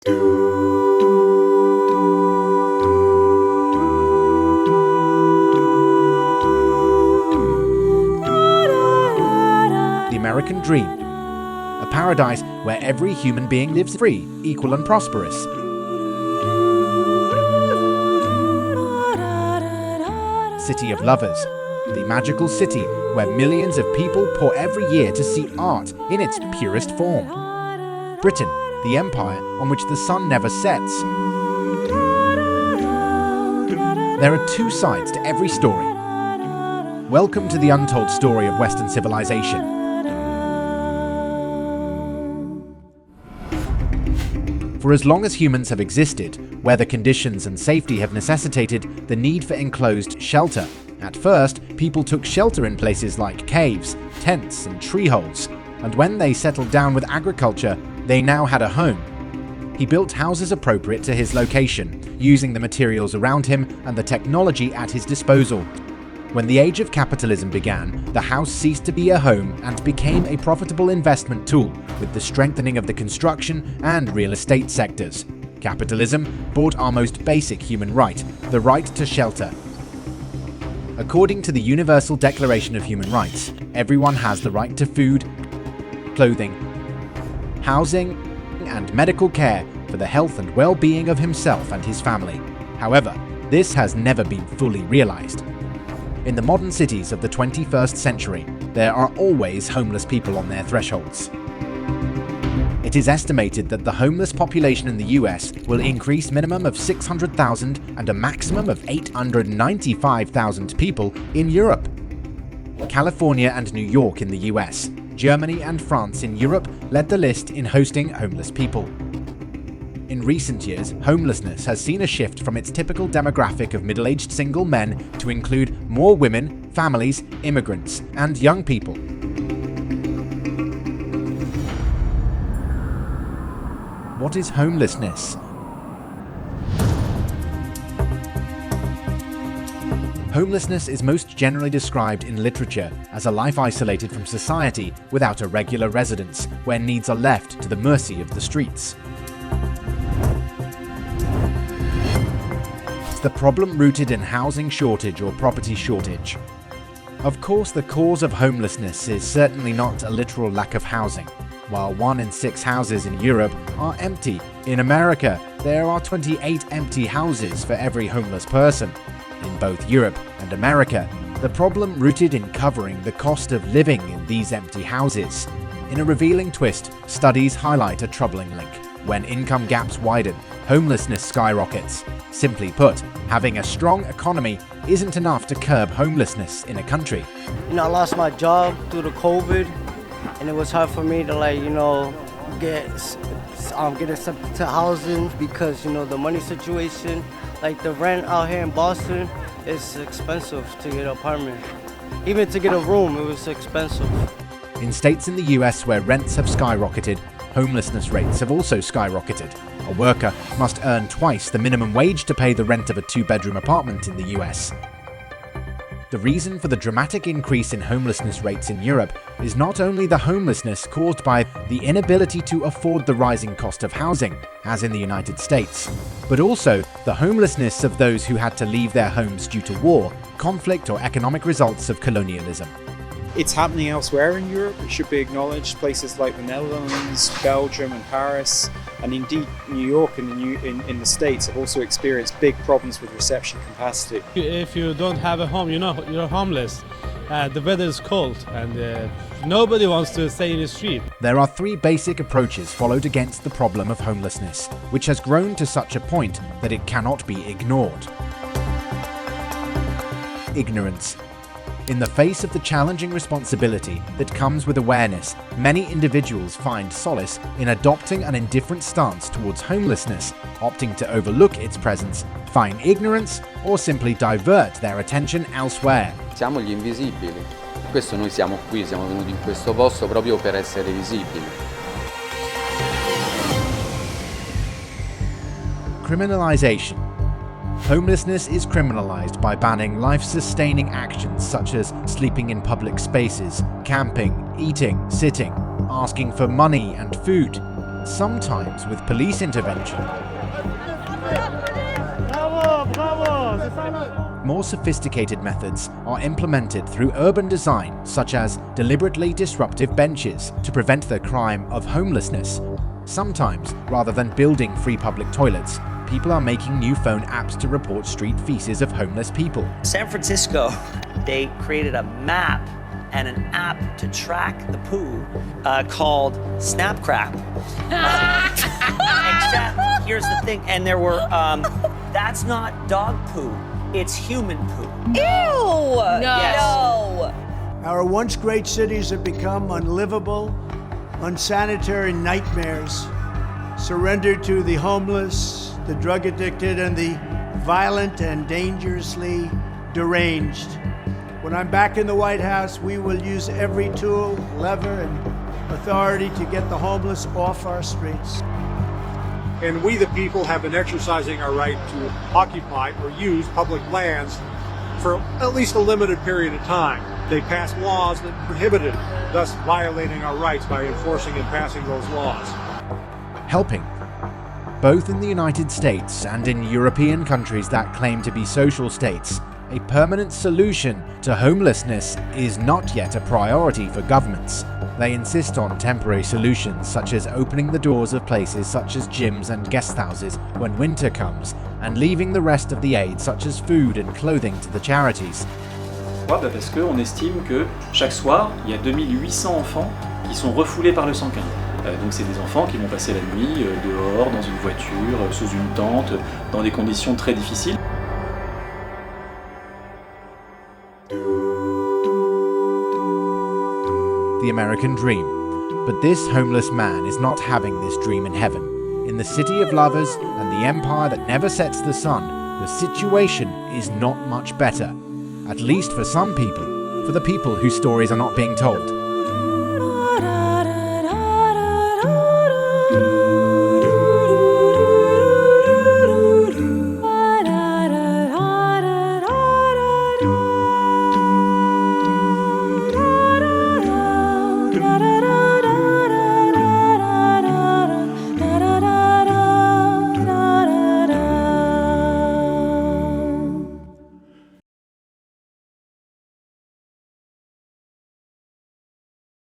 The American Dream, a paradise where every human being lives free, equal and prosperous. City of Lovers, the magical city where millions of people pour every year to see art in its purest form. Britain, the empire on which the sun never sets. There are two sides to every story. Welcome to the untold story of Western civilization. For as long as humans have existed, weather conditions and safety have necessitated the need for enclosed shelter. At first, people took shelter in places like caves, tents, and tree holes, and when they settled down with agriculture, they now had a home. He built houses appropriate to his location, using the materials around him and the technology at his disposal. When the age of capitalism began, the house ceased to be a home and became a profitable investment tool with the strengthening of the construction and real estate sectors. Capitalism bought our most basic human right, the right to shelter. According to the Universal Declaration of Human Rights, everyone has the right to food, clothing, housing, and medical care for the health and well-being of himself and his family. However, this has never been fully realized. In the modern cities of the 21st century, there are always homeless people on their thresholds. It is estimated that the homeless population in the US will increase minimum of 600,000 and a maximum of 895,000 people in Europe. California and New York in the US, Germany and France in Europe led the list in hosting homeless people. In recent years, homelessness has seen a shift from its typical demographic of middle-aged single men to include more women, families, immigrants, and young people. What is homelessness? Homelessness is most generally described in literature as a life isolated from society without a regular residence, where needs are left to the mercy of the streets. The problem rooted in housing shortage or property shortage. Of course, the cause of homelessness is certainly not a literal lack of housing. While 1 in 6 houses in Europe are empty, in America there are 28 empty houses for every homeless person. In both Europe and America, the problem rooted in covering the cost of living in these empty houses. In a revealing twist, studies highlight a troubling link. When income gaps widen, homelessness skyrockets. Simply put, having a strong economy isn't enough to curb homelessness in a country. I lost my job due to COVID, and it was hard for me to get accepted to housing because the money situation, like the rent out here in Boston, is expensive to get an apartment. Even to get a room, it was expensive. In states in the US where rents have skyrocketed, homelessness rates have also skyrocketed. A worker must earn twice the minimum wage to pay the rent of a 2-bedroom apartment in the US. The reason for the dramatic increase in homelessness rates in Europe is not only the homelessness caused by the inability to afford the rising cost of housing, as in the United States, but also the homelessness of those who had to leave their homes due to war, conflict, or economic results of colonialism. It's happening elsewhere in Europe, it should be acknowledged. Places like the Netherlands, Belgium and Paris, and indeed New York in the States have also experienced big problems with reception capacity. If you don't have a home, you're homeless. The weather is cold and nobody wants to stay in the street. There are 3 basic approaches followed against the problem of homelessness, which has grown to such a point that it cannot be ignored. Ignorance. In the face of the challenging responsibility that comes with awareness, many individuals find solace in adopting an indifferent stance towards homelessness, opting to overlook its presence, feign ignorance, or simply divert their attention elsewhere. Siamo gli invisibili. Per questo noi siamo qui, siamo venuti in questo posto proprio per essere visibili. Criminalization. Homelessness is criminalized by banning life-sustaining actions such as sleeping in public spaces, camping, eating, sitting, asking for money and food. sometimes with police intervention. More sophisticated methods are implemented through urban design, such as deliberately disruptive benches to prevent the crime of homelessness. Sometimes, rather than building free public toilets, people are making new phone apps to report street feces of homeless people. San Francisco, they created a map and an app to track the poo called Snapcrap. Except, here's the thing, and there were, that's not dog poo, it's human poo. Ew! No. Yes. No. Our once great cities have become unlivable, unsanitary nightmares, surrendered to the homeless, the drug addicted, and the violent and dangerously deranged. When I'm back in the White House, we will use every tool, lever, and authority to get the homeless off our streets. And we, the people, have been exercising our right to occupy or use public lands for at least a limited period of time. They passed laws that prohibited, thus violating our rights by enforcing and passing those laws. Helping. Both in the United States and in European countries that claim to be social states, a permanent solution to homelessness is not yet a priority for governments. They insist on temporary solutions such as opening the doors of places such as gyms and guest houses when winter comes, and leaving the rest of the aid such as food and clothing to the charities. Pourquoi ? Parce qu'on estime que chaque soir, il y a 2800 enfants qui sont refoulés par le 115. Donc c'est des enfants qui vont passer la nuit dehors, dans une voiture, sous une tente, dans des conditions très difficiles. The American dream. But this homeless man is not having this dream in heaven. In the city of lovers and the empire that never sets the sun, the situation is not much better. At least for some people, for the people whose stories are not being told.